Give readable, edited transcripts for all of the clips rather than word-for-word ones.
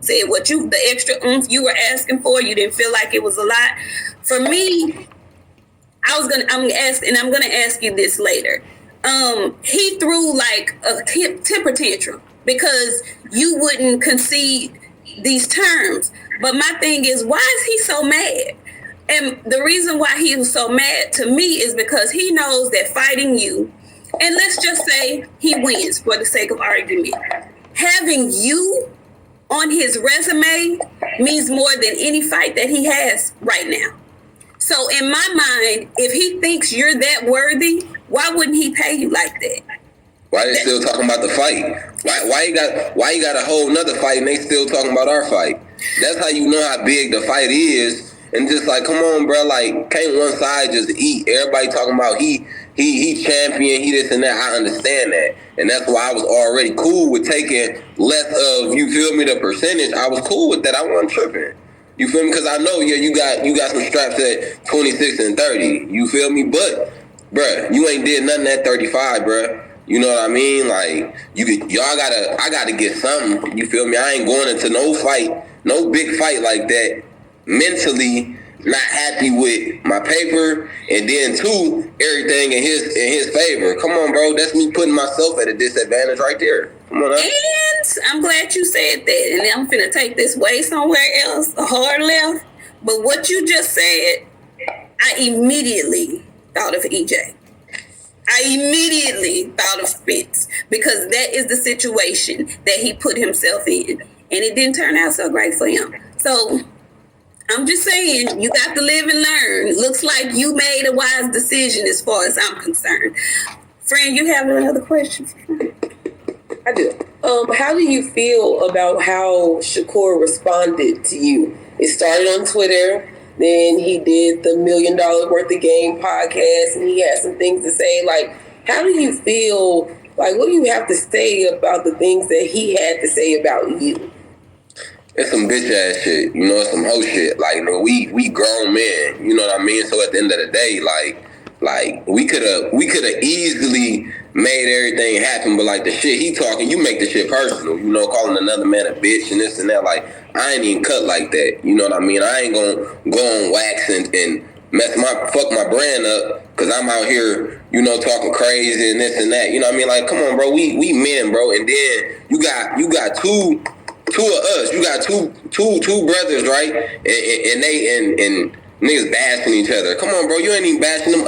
said the extra oomph you were asking for, you didn't feel like it was a lot. For me, I'm gonna ask you this later. He threw like a temper tantrum because you wouldn't concede these terms. But my thing is, why is he so mad? And the reason why he was so mad to me is because he knows that fighting you, and let's just say he wins for the sake of argument, having you on his resume means more than any fight that he has right now. So in my mind, if he thinks you're that worthy, why wouldn't he pay you like that? Why they still talking about the fight? Why you got a whole nother fight and they still talking about our fight? That's how you know how big the fight is. And just like, come on, bro, like, can't one side just eat? Everybody talking about he champion, he this and that. I understand that. And that's why I was already cool with taking less of, you feel me, the percentage. I was cool with that. I wasn't tripping. You feel me? Because I know, yeah, you got some straps at 26 and 30. You feel me? But, bruh, you ain't did nothing at 35, bruh. You know what I mean? Like, I gotta get something. You feel me? I ain't going into no fight, no big fight like that, mentally not happy with my paper, and then two, everything in his favor. Come on, bro. That's me putting myself at a disadvantage right there. Come on, and I'm glad you said that. And I'm finna take this way somewhere else, a hard left. But what you just said, I immediately thought of EJ. I immediately thought of Spence, because that is the situation that he put himself in, and it didn't turn out so great for him. So I'm just saying, you got to live and learn. Looks like you made a wise decision as far as I'm concerned. Friend, you have another question? I do. How do you feel about how Shakur responded to you? It started on Twitter. Then he did the $1 Million Worth of Game podcast, and he had some things to say. Like, how do you feel? Like, what do you have to say about the things that he had to say about you? It's some bitch ass shit, you know, it's some hoe shit. Like, you know, we grown men, you know what I mean? So at the end of the day, like we could have easily made everything happen, but like the shit he talking, you make the shit personal, you know, calling another man a bitch and this and that. Like, I ain't even cut like that, you know what I mean? I ain't gonna go on wax and fuck my brand up because I'm out here, you know, talking crazy and this and that. You know what I mean? Like, come on, bro, we men, bro. And then you got two of us. You got two brothers, right? And they niggas bashing each other. Come on, bro. You ain't even bashing them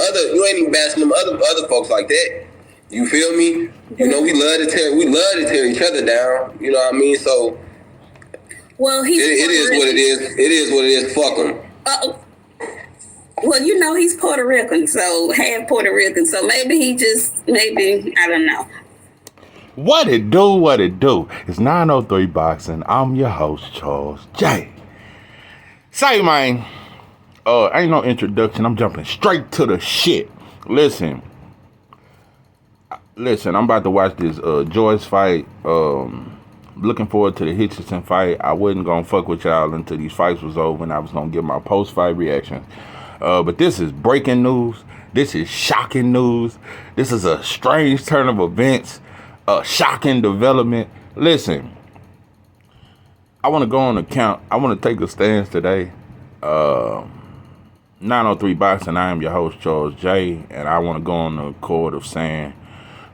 other folks like that. You feel me? You know, we love to tear each other down. You know what I mean? So, well, it is what it is. It is what it is. Fuck him. Well, you know, he's Puerto Rican, so half Puerto Rican. So maybe I don't know. What it do? It's 903 Boxing. I'm your host, Charles J. Say, man, ain't no introduction. I'm jumping straight to the shit. Listen, I'm about to watch this Joyce fight. Looking forward to the Hitchison fight. I wasn't gonna fuck with y'all until these fights was over, and I was gonna give my post-fight reaction. But this is breaking news. This is shocking news. This is a strange turn of events. A shocking development. Listen, I want to go on account. I want to take a stance today. 903 Boxing. I am your host, Charles J. And I want to go on the accord of saying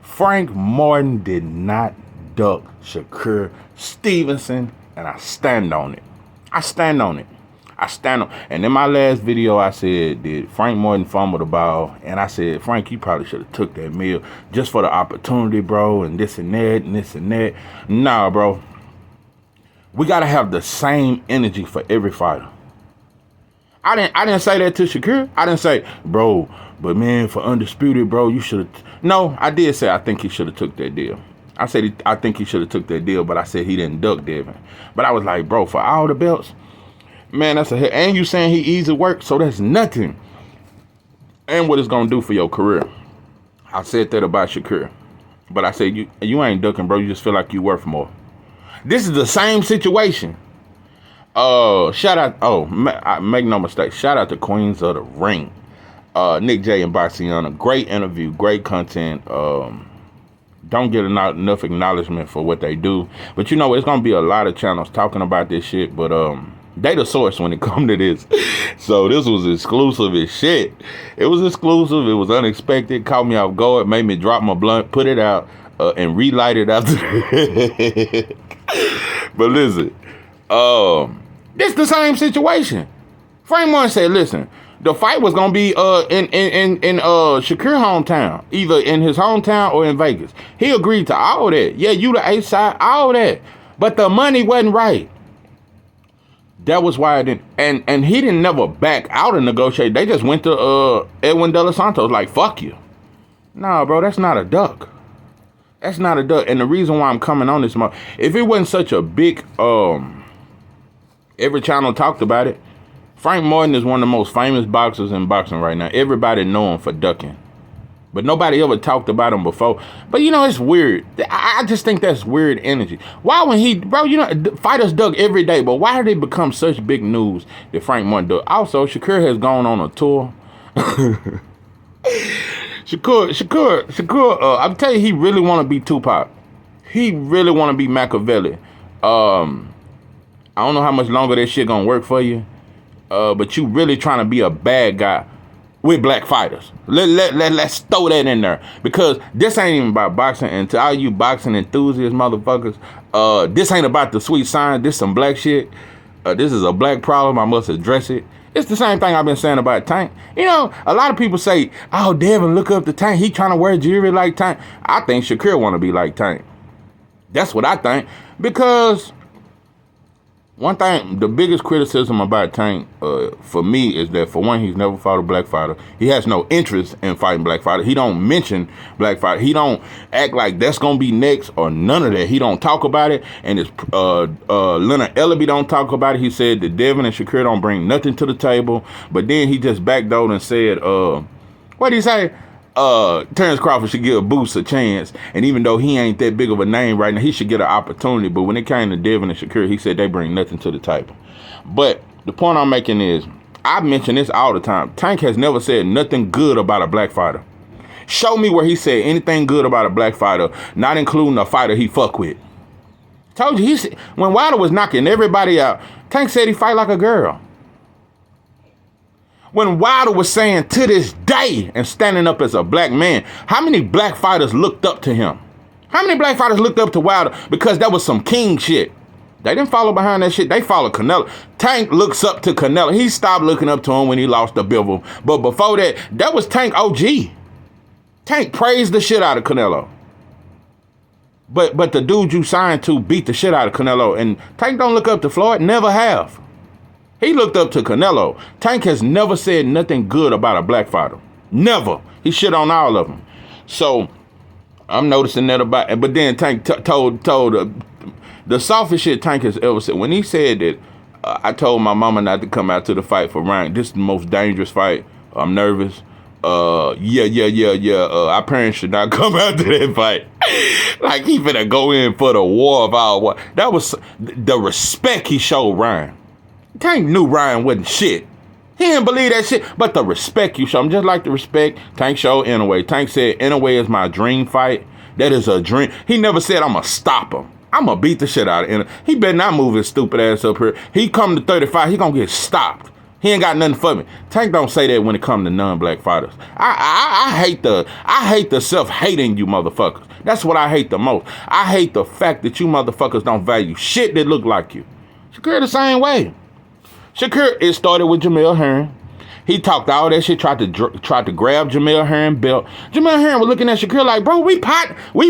Frank Martin did not duck Shakur Stevenson. And I stand on it. And in my last video, I said, did Frank Martin fumble the ball? And I said, Frank, you probably should have took that meal just for the opportunity, bro, and this and that, and this and that. Nah, bro. We got to have the same energy for every fighter. I didn't say that to Shakur. I didn't say, bro, but man, for Undisputed, bro, you should have. No, I did say I think he should have took that deal. I said I think he should have took that deal, but I said he didn't duck Devin. But I was like, bro, for all the belts, man, that's a hit. And you saying he easy work, so that's nothing. And what it's going to do for your career. I said that about Shakur. But I said, you ain't ducking, bro. You just feel like you worth more. This is the same situation. Shout out, make no mistake. Shout out to Queens of the Ring. Nick J and Baciana. Great interview, great content. don't get enough acknowledgement for what they do. But you know, it's gonna be a lot of channels talking about this shit. But they the source when it come to this. So this was exclusive as shit. It was exclusive. It was unexpected. Caught me off guard. Made me drop my blunt, put it out, and relight it after. But listen, this the same situation. Frank Martin said, listen, the fight was gonna be in Shakur hometown, either in his hometown or in Vegas. He agreed to all that. Yeah, you the A side, all that. But the money wasn't right. That was why I didn't, and he didn't never back out and negotiate. They just went to Edwin De Los Santos like, fuck you. Nah, bro, that's not a duck. That's not a duck. And the reason why I'm coming on this month, if it wasn't such a big, every channel talked about it. Frank Martin is one of the most famous boxers in boxing right now. Everybody know him for ducking. But nobody ever talked about him before. But, you know, it's weird. I just think that's weird energy. Why when bro, you know, fighters duck every day, but why did they become such big news that Frank Martin duck? Also, Shakur has gone on a tour. Shakur, I'm telling you, he really want to be Tupac. He really want to be Machiavelli. I don't know how much longer that shit gonna work for you. But you really trying to be a bad guy with black fighters. Let's throw that in there. Because this ain't even about boxing. And to all you boxing enthusiasts, motherfuckers, this ain't about the sweet science. This some black shit. This is a black problem. I must address it. It's the same thing I've been saying about Tank. You know, a lot of people say, oh, Devin, look up to Tank. He trying to wear jewelry like Tank. I think Shakur want to be like Tank. That's what I think. Because one thing, the biggest criticism about Tank, for me, is that for one, he's never fought a black fighter. He has no interest in fighting black fighters. He don't mention black fighter. He don't act like that's gonna be next or none of that. He don't talk about it. And it's Leonard Ellaby don't talk about it. He said that Devin and Shakur don't bring nothing to the table. But then he just backdoored and said, what did he say? Terrence Crawford should give Boots a chance, and even though he ain't that big of a name right now, he should get an opportunity. But when it came to Devin and Shakur, he said they bring nothing to the table. But the point I'm making is, I mention this all the time. Tank has never said nothing good about a black fighter. Show me where he said anything good about a black fighter, not including a fighter he fuck with. Told you, when Wilder was knocking everybody out, Tank said he fight like a girl. When Wilder was saying to this day and standing up as a black man, how many black fighters looked up to him? How many black fighters looked up to Wilder because that was some king shit? They didn't follow behind that shit. They followed Canelo. Tank looks up to Canelo. He stopped looking up to him when he lost the Bivol. But before that, that was Tank OG. Tank praised the shit out of Canelo. But the dude you signed to beat the shit out of Canelo. And Tank don't look up to Floyd. Never have. He looked up to Canelo. Tank has never said nothing good about a black fighter. Never. He shit on all of them. So I'm noticing that about it. But then Tank told the softest shit Tank has ever said. When he said that, I told my mama not to come out to the fight for Ryan. This is the most dangerous fight. I'm nervous. Our parents should not come out to that fight. Like he finna go in for the war of our war. That was the respect he showed Ryan. Tank knew Ryan wasn't shit. He didn't believe that shit, but the respect you show him, just like the respect Tank showed Inoue. Tank said, Inoue is my dream fight. That is a dream. He never said, I'm going to stop him. I'm going to beat the shit out of Inoue. He better not move his stupid ass up here. He come to 35, he going to get stopped. He ain't got nothing for me. Tank don't say that when it comes to non-black fighters. I hate the self-hating you motherfuckers. That's what I hate the most. I hate the fact that you motherfuckers don't value shit that look like you. Shakur the same way. Shakur, it started with Jamel Herring. He talked all that shit, tried to grab Jamel Herring belt. Jamel Herring was looking at Shakur like, bro, we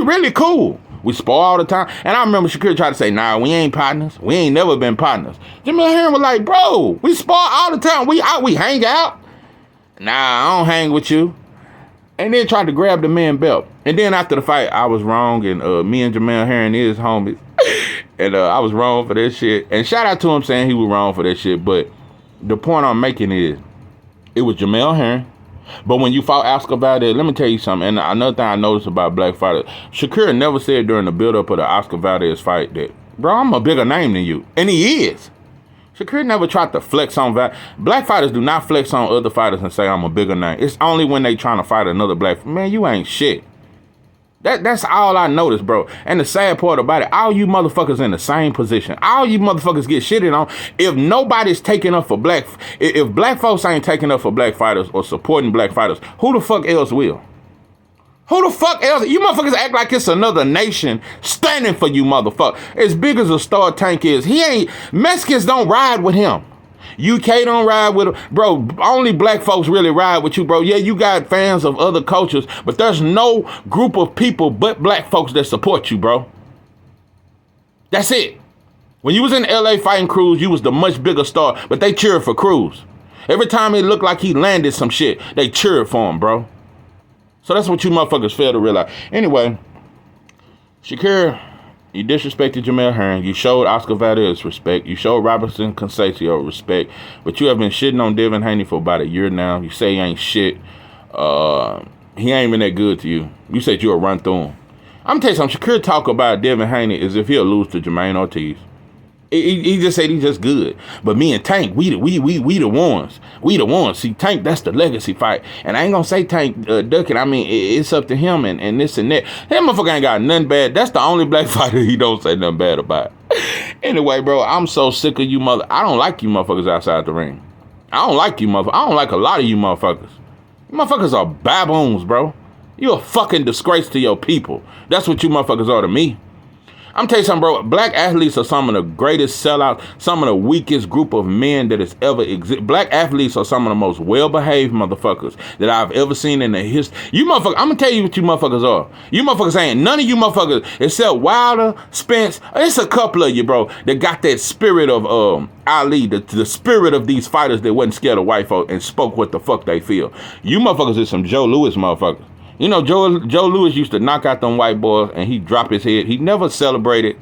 really cool. We spar all the time. And I remember Shakur tried to say, nah, we ain't partners. We ain't never been partners. Jamel Herring was like, bro, we spar all the time. We hang out. Nah, I don't hang with you. And then tried to grab the man belt. And then after the fight, I was wrong. And me and Jamel Herring is homies. And I was wrong for that shit. And shout out to him saying he was wrong for that shit. But the point I'm making is, it was Jamel Herring. But when you fought Oscar Valdez, let me tell you something. And another thing I noticed about black fighters, Shakur never said during the build-up of the Oscar Valdez fight that, bro, I'm a bigger name than you. And he is. Shakur never tried to flex on black fighters do not flex on other fighters and say I'm a bigger name. It's only when they trying to fight another black, man, you ain't shit. That's all I noticed, bro. And the sad part about it, all you motherfuckers in the same position. All you motherfuckers get shitted on. If nobody's taking up for if black folks ain't taking up for black fighters or supporting black fighters, who the fuck else will? Who the fuck else? You motherfuckers act like it's another nation standing for you, motherfucker. As big as a Star Tank is, Mexicans don't ride with him. UK don't ride with him. Bro, only black folks really ride with you, bro. Yeah, you got fans of other cultures, but there's no group of people but black folks that support you, bro. That's it. When you was in LA fighting Cruz, you was the much bigger star, but they cheered for Cruz. Every time it looked like he landed some shit, they cheered for him, bro. So that's what you motherfuckers fail to realize. Anyway, Shakur, you disrespected Jamel Hearn. You showed Oscar Valdez respect. You showed Robertson Conceicao respect. But you have been shitting on Devin Haney for about a year now. You say he ain't shit. He ain't even that good to you. You said you'll run through him. I'm going to tell you something. Shakur talk about Devin Haney as if he'll lose to Jermaine Ortiz. He just said he's just good. But me and Tank, we the ones. We the ones. See, Tank, that's the legacy fight. And I ain't gonna say Tank ducking. I mean, it's up to him and this and that. That motherfucker ain't got nothing bad. That's the only black fighter he don't say nothing bad about. Anyway, bro, I'm so sick of you I don't like you motherfuckers outside the ring. I don't like you motherfuckers. I don't like a lot of you motherfuckers. You motherfuckers are baboons, bro. You a fucking disgrace to your people. That's what you motherfuckers are to me. I'm telling you something, bro. Black athletes are some of the greatest sellouts, some of the weakest group of men that has ever existed. Black athletes are some of the most well-behaved motherfuckers that I've ever seen in the history. You motherfuckers, I'm gonna tell you what you motherfuckers are. You motherfuckers ain't none of you motherfuckers except Wilder, Spence. It's a couple of you, bro, that got that spirit of Ali, the spirit of these fighters that wasn't scared of white folk and spoke what the fuck they feel. You motherfuckers is some Joe Louis motherfuckers. You know, Joe Louis used to knock out them white boys and he'd drop his head. He never celebrated.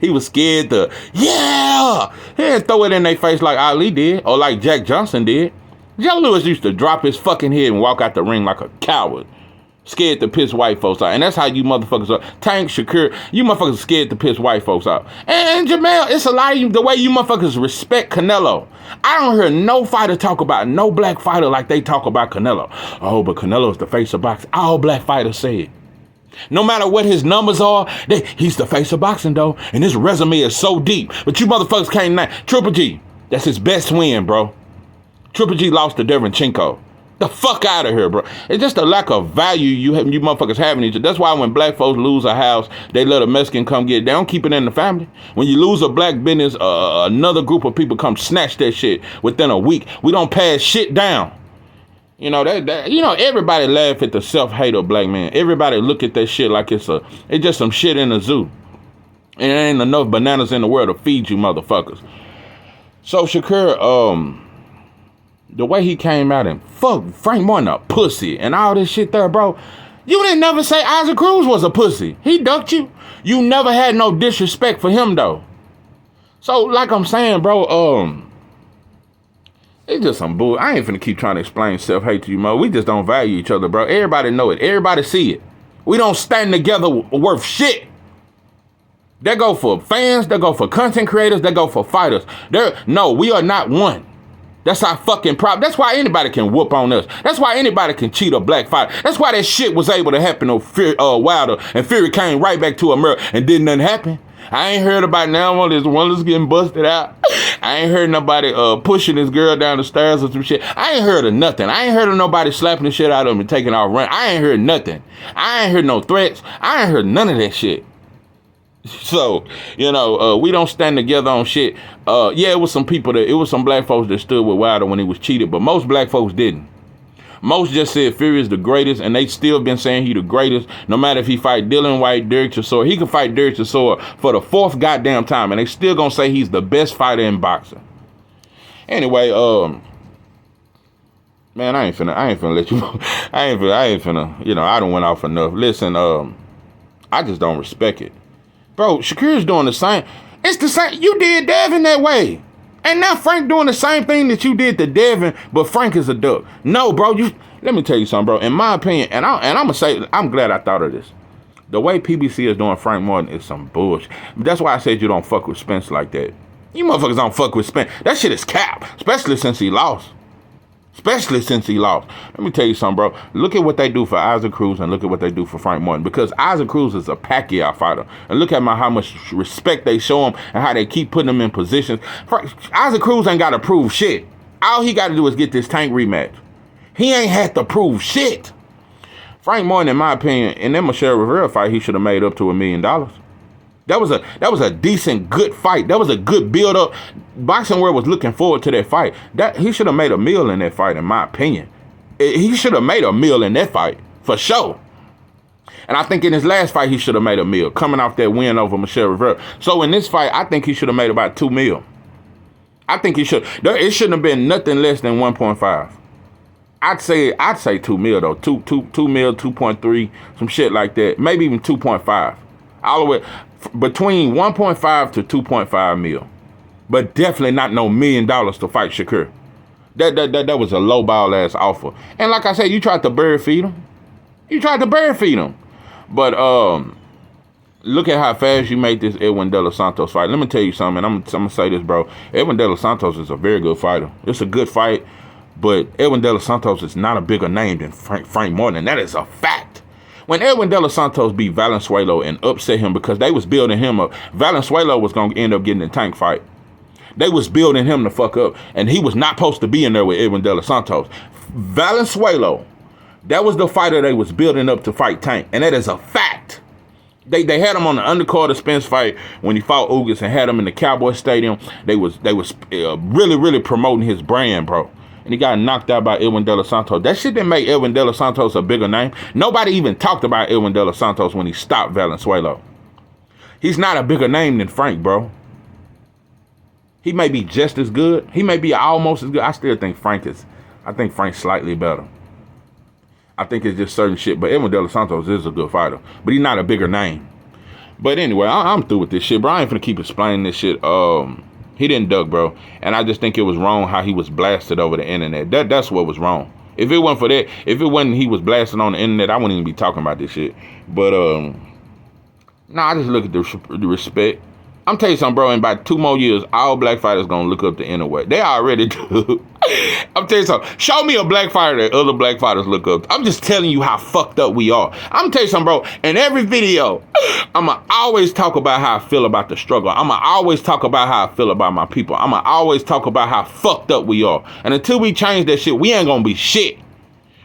He was scared to, yeah! He didn't throw it in their face like Ali did or like Jack Johnson did. Joe Louis used to drop his fucking head and walk out the ring like a coward. Scared to piss white folks out. And that's how you motherfuckers are. Tank, Shakur, you motherfuckers scared to piss white folks out. And Jamel, it's a lot of you, the way you motherfuckers respect Canelo. I don't hear no fighter talk about no black fighter like they talk about Canelo. Oh, but Canelo's the face of boxing. All black fighters say it. No matter what his numbers are, he's the face of boxing, though. And his resume is so deep. But you motherfuckers can't name. Triple G, that's his best win, bro. Triple G lost to Derenchenko. The fuck out of here, bro. It's just a lack of value you motherfuckers having each other. That's why when black folks lose a house, they let a Mexican come get it. They don't keep it in the family. When you lose a black business, another group of people come snatch that shit within a week. We don't pass shit down. You know, everybody laugh at the self-hate of black men. Everybody look at that shit like it's just some shit in the zoo. And there ain't enough bananas in the world to feed you motherfuckers. So Shakur, the way he came out and fuck Frank Martin a pussy and all this shit there, bro. You didn't never say Isaac Cruz was a pussy. He ducked you. You never had no disrespect for him though. So like I'm saying, bro, it's just some bull. I ain't finna keep trying to explain self-hate to you, Mo. We just don't value each other, bro. Everybody know it. Everybody see it. We don't stand together worth shit. They go for fans. They go for content creators. They go for fighters. No, we are not one. That's our fucking problem. That's why anybody can whoop on us. That's why anybody can cheat a black fighter. That's why that shit was able to happen on Wilder and Fury came right back to America and didn't nothing happen. I ain't heard about now one that's getting busted out. I ain't heard nobody pushing this girl down the stairs or some shit. I ain't heard of nothing. I ain't heard of nobody slapping the shit out of him and taking off run. I ain't heard nothing. I ain't heard no threats. I ain't heard none of that shit. So, we don't stand together on shit. Yeah, it was some black folks that stood with Wilder when he was cheated, but most black folks didn't. Most just said Fury is the greatest, and they still been saying he the greatest, no matter if he fight Dylan White, Derek Chisora. He can fight Derek Chisora for the fourth goddamn time, and they still gonna say he's the best fighter in boxing. Anyway, man, I ain't finna let you, I ain't finna, I done went off enough. Listen, I just don't respect it. Bro, Shakur's doing the same. It's the same. You did Devin that way. And now Frank doing the same thing that you did to Devin, but Frank is a duck. No, bro, let me tell you something, bro. In my opinion, and I'm going to say, I'm glad I thought of this. The way PBC is doing Frank Martin is some bullshit. That's why I said you don't fuck with Spence like that. You motherfuckers don't fuck with Spence. That shit is cap, especially since he lost. especially since he lost. Let me tell you something, bro. Look at what they do for Isaac Cruz and look at what they do for Frank Martin, because Isaac Cruz is a Pacquiao fighter. And look at how much respect they show him and how they keep putting him in positions. Isaac Cruz ain't got to prove shit. All he got to do is get this Tank rematch. He ain't had to prove shit. Frank Martin, in my opinion, in that Michelle Rivera fight, he should have made up to $1 million. That was a decent, good fight. That was a good build up. Boxing World was looking forward to that fight. That he should have made $1 million in that fight, in my opinion. He should have made $1 million in that fight for sure. And I think in his last fight he should have made $1 million coming off that win over Michelle Rivera. So in this fight, I think he should have made about $2 million. I think he should. It shouldn't have been nothing less than 1.5. I'd say $2 million though. 2 million, 2.3, some shit like that. Maybe even 2.5. All the way between 1.5 to 2.5 mil, but definitely not no $1 million to fight Shakur. That was a low ball ass offer. And like I said, you tried to bird feed him. But look at how fast you made this Edwin De Los Santos fight. Let me tell you something, and I'm gonna say this, bro. Edwin De Los Santos is a very good fighter. It's a good fight, but Edwin De Los Santos is not a bigger name than Frank Martin, and that is a fact. When Edwin De Los Santos beat Valenzuela and upset him because they was building him up, Valenzuela was going to end up getting the Tank fight. They was building him the fuck up, and he was not supposed to be in there with Edwin De Los Santos. Valenzuela, that was the fighter they was building up to fight Tank, and that is a fact. They had him on the undercard of Spence fight when he fought Ugas and had him in the Cowboy Stadium. They was really promoting his brand, bro. And he got knocked out by Edwin De Los Santos. That shit didn't make Edwin De Los Santos a bigger name. Nobody even talked about Edwin De Los Santos when he stopped Valenzuela. He's not a bigger name than Frank, bro. He may be just as good. He may be almost as good. I still think Frank's slightly better. I think it's just certain shit. But Edwin De Los Santos is a good fighter. But he's not a bigger name. But anyway, I'm through with this shit, bro. I ain't finna keep explaining this shit. He didn't duck, bro. And I just think it was wrong how he was blasted over the internet. That's what was wrong. If it wasn't for that, if it wasn't he was blasted on the internet, I wouldn't even be talking about this shit. But, I just look at the respect. I'm telling you something, bro. In about 2 more years, all black fighters gonna look up the internet. They already do. I'm telling you something. Show me a black fighter that other black fighters look up. I'm just telling you how fucked up we are. I'm telling you something, bro. In every video, I'ma always talk about how I feel about the struggle. I'ma always talk about how I feel about my people. I'ma always talk about how fucked up we are. And until we change that shit, we ain't gonna be shit.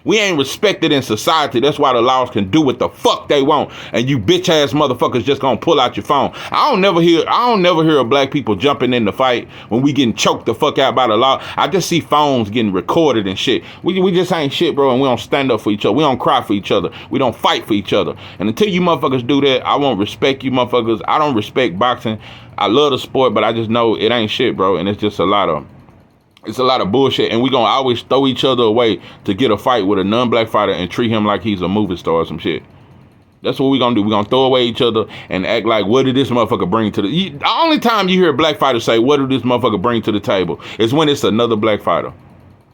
We ain't respected in society. That's why the laws can do what the fuck they want. And you bitch ass motherfuckers just gonna pull out your phone. I don't never hear of black people jumping in the fight when we getting choked the fuck out by the law. I just see phones getting recorded and shit. We just ain't shit, bro, and we don't stand up for each other. We don't cry for each other. We don't fight for each other. And until you motherfuckers do that, I won't respect you motherfuckers. I don't respect boxing. I love the sport, but I just know it ain't shit, bro. And it's just a lot of bullshit, and we gonna always throw each other away to get a fight with a non-black fighter and treat him like he's a movie star or some shit. That's what we gonna do. We gonna throw away each other and act like, what did this motherfucker bring to the only time you hear a black fighter say, what did this motherfucker bring to the table, is when it's another black fighter.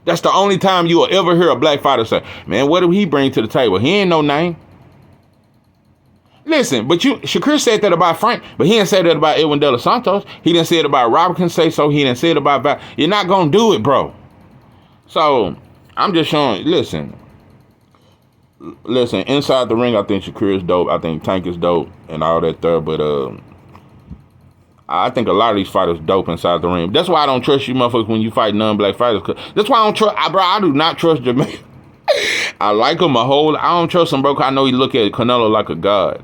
That's the only time you will ever hear a black fighter say, man, what did he bring to the table? He ain't no name. Listen, but Shakur said that about Frank, but he didn't say that about Edwin De Los Santos. He didn't say it about Robinson, say so. He didn't say it about You're not going to do it, bro. So, I'm just showing, listen, inside the ring, I think Shakur is dope. I think Tank is dope and all that there, but I think a lot of these fighters dope inside the ring. That's why I don't trust you motherfuckers when you fight non-black fighters. That's why I don't trust, bro, I do not trust Jermaine. I like him I don't trust him, bro, because I know he look at Canelo like a god.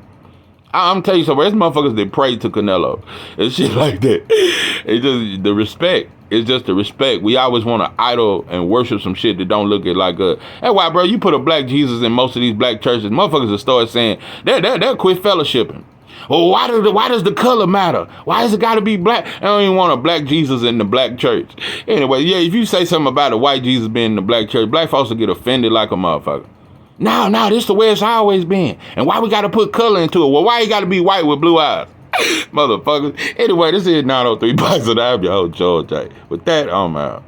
I'm telling you something, there's motherfuckers that pray to Canelo and shit like that. It's just the respect. It's just the respect. We always want to idol and worship some shit that don't look it like us. That's why, bro, you put a black Jesus in most of these black churches, motherfuckers will start saying, they'll quit fellowshipping. Well, why does the color matter? Why does it got to be black? I don't even want a black Jesus in the black church. Anyway, yeah, if you say something about a white Jesus being in the black church, black folks will get offended like a motherfucker. No, this the way it's always been. And why we got to put color into it? Well, why you got to be white with blue eyes? Motherfuckers. Anyway, this is 903 Bison. I'm your host, George. With that, I'm out.